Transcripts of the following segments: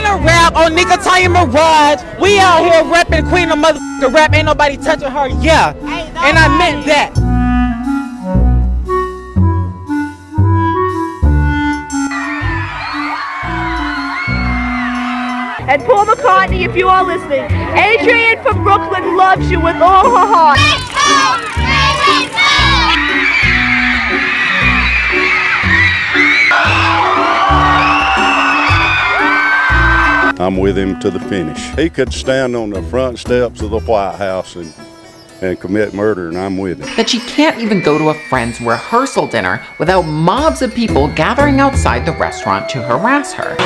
finna rap on nigga Tanya Mirage. We out here rapping queen of motherfucking rap. Ain't nobody touching her, yeah. And I meant that. And Paul McCartney, if you are listening, Adrian from Brooklyn loves you with all her heart. I'm with him to the finish. He could stand on the front steps of the White House and commit murder, and I'm with him. That she can't even go to a friend's rehearsal dinner without mobs of people gathering outside the restaurant to harass her.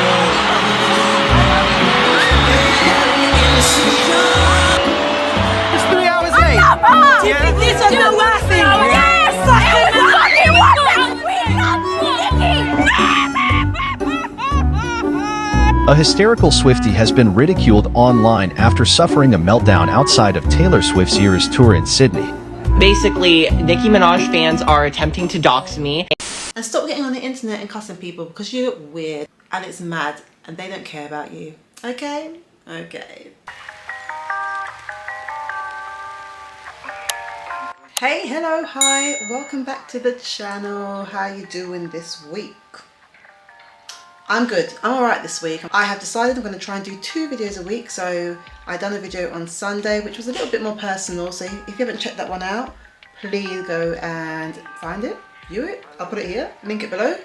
It's 3 hours late. Yeah. This is the last thing. Yes! A hysterical Swiftie has been ridiculed online after suffering a meltdown outside of Taylor Swift's Eras tour in Sydney. Basically, Nicki Minaj fans are attempting to dox me. And stop getting on the internet and cussing people because you look weird and it's mad and they don't care about you. Okay? Okay. Hey, hello, hi, welcome back to the channel. How you doing this week? I'm good. I'm alright this week. I have decided I'm going to try and do 2 videos a week. So I done a video on Sunday which was a little bit more personal, so if you haven't checked that one out, please go and find it, view it. I'll put it here, link it below.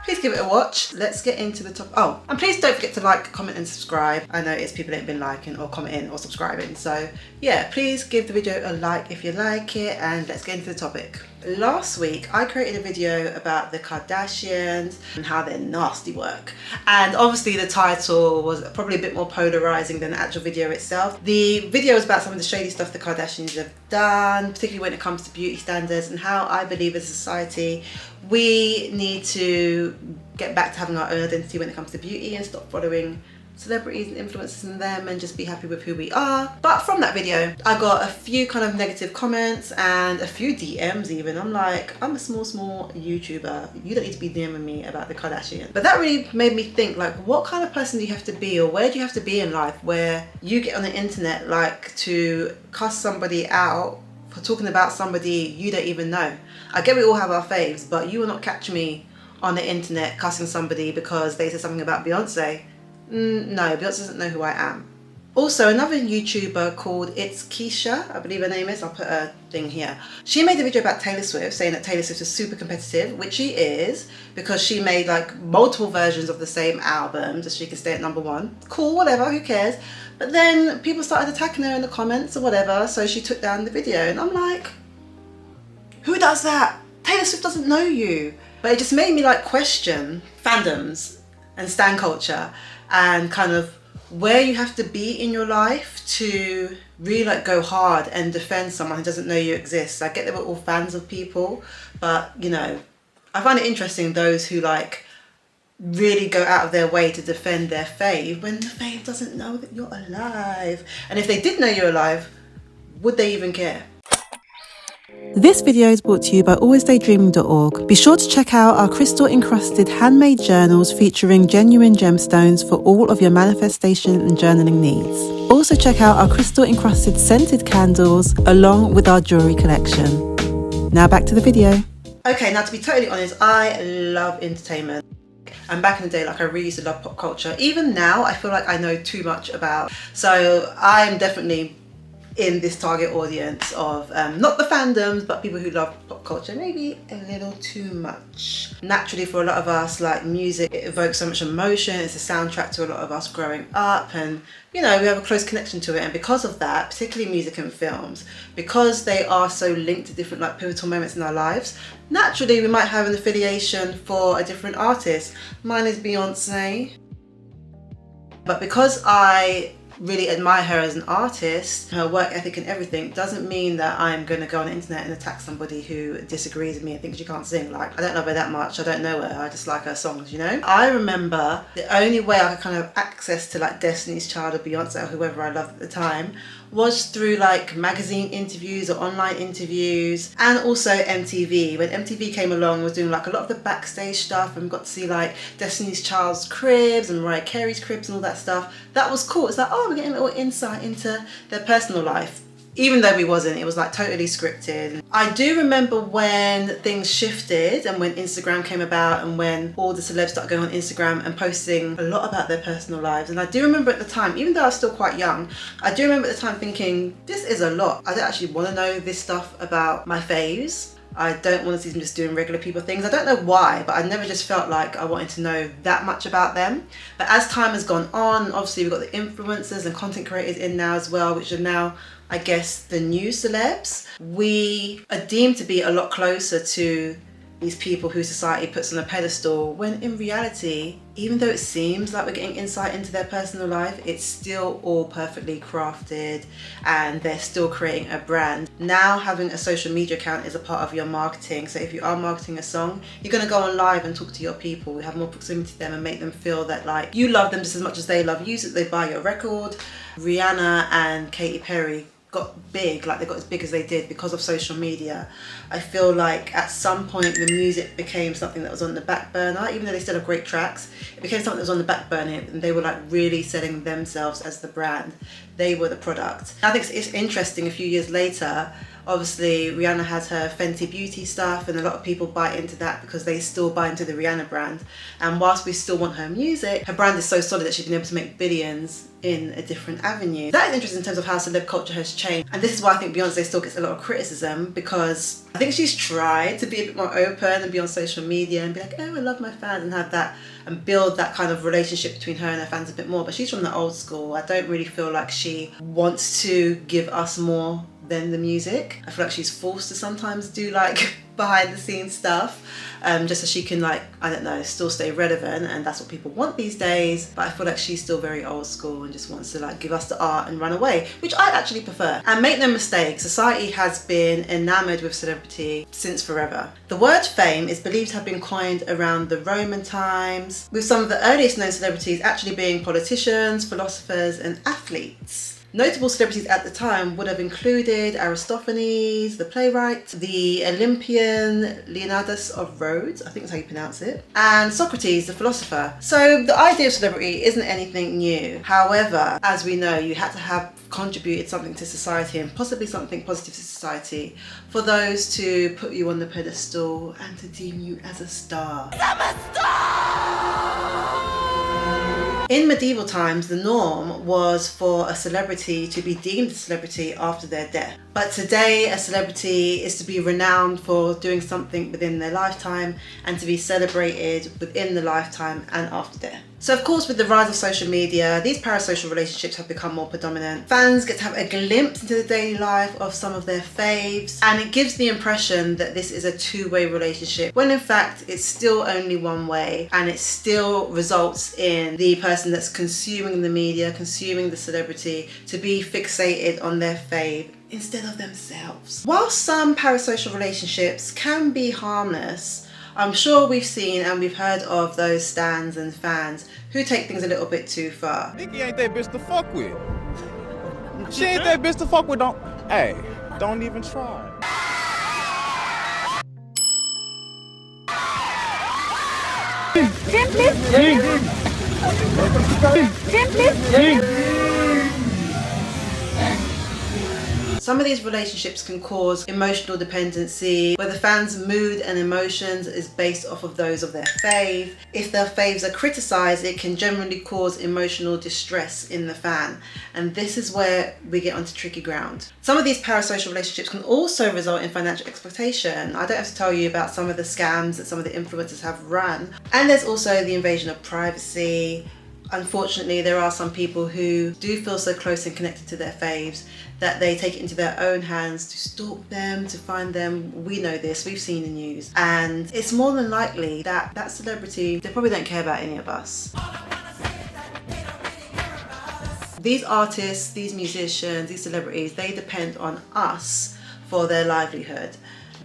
Please give it a watch. Let's get into the top. Oh, and please don't forget to like, comment and subscribe. I noticed people ain't been liking or commenting or subscribing, so yeah, please give the video a like if you like it, and let's get into the topic. Last week I created a video about the Kardashians and how their nasty work, and obviously the title was probably a bit more polarizing than the actual video itself. The video is about some of the shady stuff the Kardashians have done, particularly when it comes to beauty standards, and how I believe as a society we need to get back to having our own identity when it comes to beauty and stop following celebrities and influencers and them and just be happy with who we are. But from that video I got a few kind of negative comments and a few DMs even. I'm like, I'm a small YouTuber, you don't need to be DMing me about the Kardashians. But that really made me think, like, what kind of person do you have to be, or where do you have to be in life where you get on the internet like to cuss somebody out for talking about somebody you don't even know? I get we all have our faves, but you will not catch me on the internet cussing somebody because they said something about Beyonce. No, Beyonce doesn't know who I am. Also, another YouTuber called It's Keisha, I believe her name is, I'll put a thing here. She made a video about Taylor Swift, saying that Taylor Swift is super competitive, which she is, because she made like multiple versions of the same album just so she can stay at #1. Cool, whatever, who cares? But then people started attacking her in the comments or whatever, so she took down the video, and I'm like, who does that? Taylor Swift doesn't know you. But it just made me like question fandoms and stan culture and kind of where you have to be in your life to really like go hard and defend someone who doesn't know you exist. I get that we're all fans of people, but you know, I find it interesting those who like really go out of their way to defend their fave when the fave doesn't know that you're alive. And if they did know you're alive, would they even care? This video is brought to you by alwaysdaydreaming.org. Be sure to check out our crystal encrusted handmade journals featuring genuine gemstones for all of your manifestation and journaling needs. Also check out our crystal encrusted scented candles along with our jewelry collection. Now back to the video. Okay, now to be totally honest, I love entertainment. And back in the day, like, I really used to love pop culture. Even now, I feel like I know too much about. So I'm definitely in this target audience of not the fandoms, but people who love pop culture maybe a little too much. Naturally, for a lot of us, like, music, it evokes so much emotion. It's a soundtrack to a lot of us growing up, and you know, we have a close connection to it. And because of that, particularly music and films, because they are so linked to different like pivotal moments in our lives, naturally we might have an affiliation for a different artist. Mine is Beyonce, but because I really admire her as an artist, her work ethic and everything, doesn't mean that I'm going to go on the internet and attack somebody who disagrees with me and thinks she can't sing. Like, I don't love her that much, I don't know her, I just like her songs, you know? I remember the only way I could kind of access to like Destiny's Child or Beyonce or whoever I loved at the time was through like magazine interviews or online interviews, and also MTV. When MTV came along, was doing like a lot of the backstage stuff, and we got to see like Destiny's Child's cribs and Mariah Carey's cribs and all that stuff. That was cool. It's like, oh, we're getting a little insight into their personal life. Even though we wasn't, it was like totally scripted. I do remember when things shifted and when Instagram came about and when all the celebs started going on Instagram and posting a lot about their personal lives. And I do remember at the time, even though I was still quite young, I do remember at the time thinking, this is a lot. I don't actually want to know this stuff about my faves. I don't want to see them just doing regular people things. I don't know why, but I never just felt like I wanted to know that much about them. But as time has gone on, obviously we've got the influencers and content creators in now as well, which are now, I guess, the new celebs. We are deemed to be a lot closer to these people who society puts on a pedestal, when in reality, even though it seems like we're getting insight into their personal life, it's still all perfectly crafted and they're still creating a brand. Now having a social media account is a part of your marketing. So if you are marketing a song, you're going to go on live and talk to your people, have more proximity to them and make them feel that like you love them just as much as they love you, so they buy your record. Rihanna and Katy Perry got big, like they got as big as they did because of social media. I feel like at some point the music became something that was on the back burner, even though they still have great tracks. It became something that was on the back burner and they were like really selling themselves as the brand. They were the product. I think it's interesting, a few years later, obviously Rihanna has her Fenty Beauty stuff and a lot of people buy into that because they still buy into the Rihanna brand. And whilst we still want her music, her brand is so solid that she's been able to make billions in a different avenue. That is interesting in terms of how celeb culture has changed. And this is why I think Beyonce still gets a lot of criticism, because I think she's tried to be a bit more open and be on social media and be like, oh, I love my fans, and have that and build that kind of relationship between her and her fans a bit more. But she's from the old school. I don't really feel like she wants to give us more than the music. I feel like she's forced to sometimes do like behind the scenes stuff, just so she can, like, I don't know, still stay relevant, and that's what people want these days. But I feel like she's still very old school and just wants to like give us the art and run away, which I actually prefer. And make no mistake, society has been enamored with celebrity since forever. The word fame is believed to have been coined around the Roman times, with some of the earliest known celebrities actually being politicians, philosophers and athletes. Notable celebrities at the time would have included Aristophanes, the playwright, the Olympian Leonidas of Rhodes, I think that's how you pronounce it, and Socrates, the philosopher. So the idea of celebrity isn't anything new. However, as we know, you had to have contributed something to society and possibly something positive to society for those to put you on the pedestal and to deem you as a star. I'm a star! In medieval times, the norm was for a celebrity to be deemed a celebrity after their death. But today, a celebrity is to be renowned for doing something within their lifetime and to be celebrated within the lifetime and after death. So of course, with the rise of social media, these parasocial relationships have become more predominant. Fans get to have a glimpse into the daily life of some of their faves, and it gives the impression that this is a two-way relationship, when in fact it's still only one way, and it still results in the person that's consuming the media, consuming the celebrity, to be fixated on their fave instead of themselves. While some parasocial relationships can be harmless, I'm sure we've seen and we've heard of those stans and fans who take things a little bit too far. Nikki ain't that bitch to fuck with. She ain't that bitch to fuck with. Don't even try. Jim, please. Jim, please. Some of these relationships can cause emotional dependency, where the fan's mood and emotions is based off of those of their fave. If their faves are criticised, it can generally cause emotional distress in the fan. And this is where we get onto tricky ground. Some of these parasocial relationships can also result in financial exploitation. I don't have to tell you about some of the scams that some of the influencers have run. And there's also the invasion of privacy. Unfortunately, there are some people who do feel so close and connected to their faves that they take it into their own hands to stalk them, to find them. We know this, we've seen the news. And it's more than likely that that celebrity, they probably don't care about any of us. These artists, these musicians, these celebrities, they depend on us for their livelihood.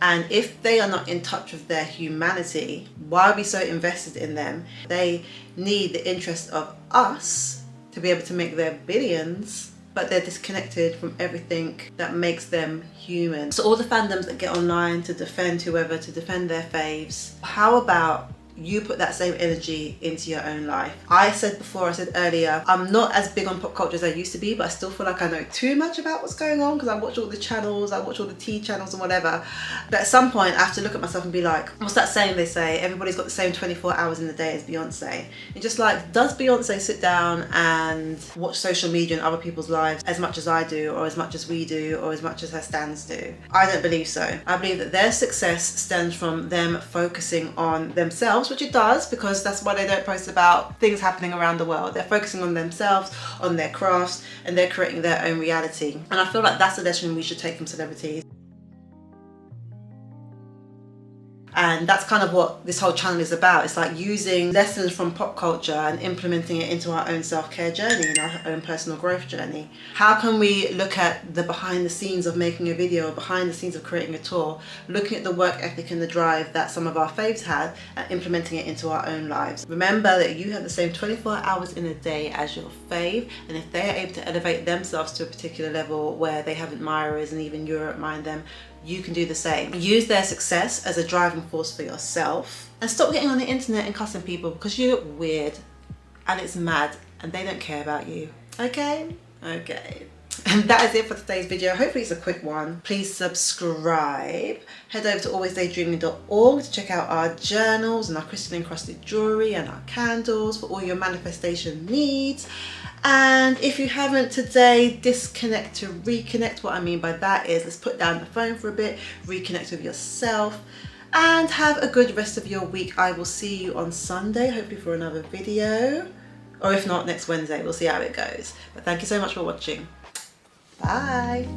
And if they are not in touch with their humanity, why are we so invested in them? They need the interest of us to be able to make their billions but they're disconnected from everything that makes them human. So all the fandoms that get online to defend whoever, to defend their faves, how about you put that same energy into your own life? I said earlier, I'm not as big on pop culture as I used to be, but I still feel like I know too much about what's going on because I watch all the channels, I watch all the tea channels and whatever. But at some point I have to look at myself and be like, what's that saying they say? Everybody's got the same 24 hours in the day as Beyonce. And just like, does Beyonce sit down and watch social media and other people's lives as much as I do, or as much as we do, or as much as her stans do? I don't believe so. I believe that their success stems from them focusing on themselves, which it does, because that's why they don't post about things happening around the world. They're focusing on themselves, on their crafts, and they're creating their own reality. And I feel like that's the lesson we should take from celebrities. And that's kind of what this whole channel is about. It's like using lessons from pop culture and implementing it into our own self-care journey and our own personal growth journey. How can we look at the behind the scenes of making a video, behind the scenes of creating a tour, looking at the work ethic and the drive that some of our faves had and implementing it into our own lives? Remember that you have the same 24 hours in a day as your fave, and if they're able to elevate themselves to a particular level where they have admirers and even you admire them, you can do the same. Use their success as a driving force for yourself and stop getting on the internet and cussing people because you look weird and it's mad and they don't care about you. Okay? Okay. And that is it for today's video. Hopefully it's a quick one. Please subscribe. Head over to alwaysdaydreaming.org to check out our journals and our crystal encrusted jewelry and our candles for all your manifestation needs. And if you haven't today, disconnect to reconnect. What I mean by that is, let's put down the phone for a bit, reconnect with yourself, and have a good rest of your week. I will see you on Sunday, hopefully for another video, or if not, next Wednesday. We'll see how it goes. But thank you so much for watching. Bye.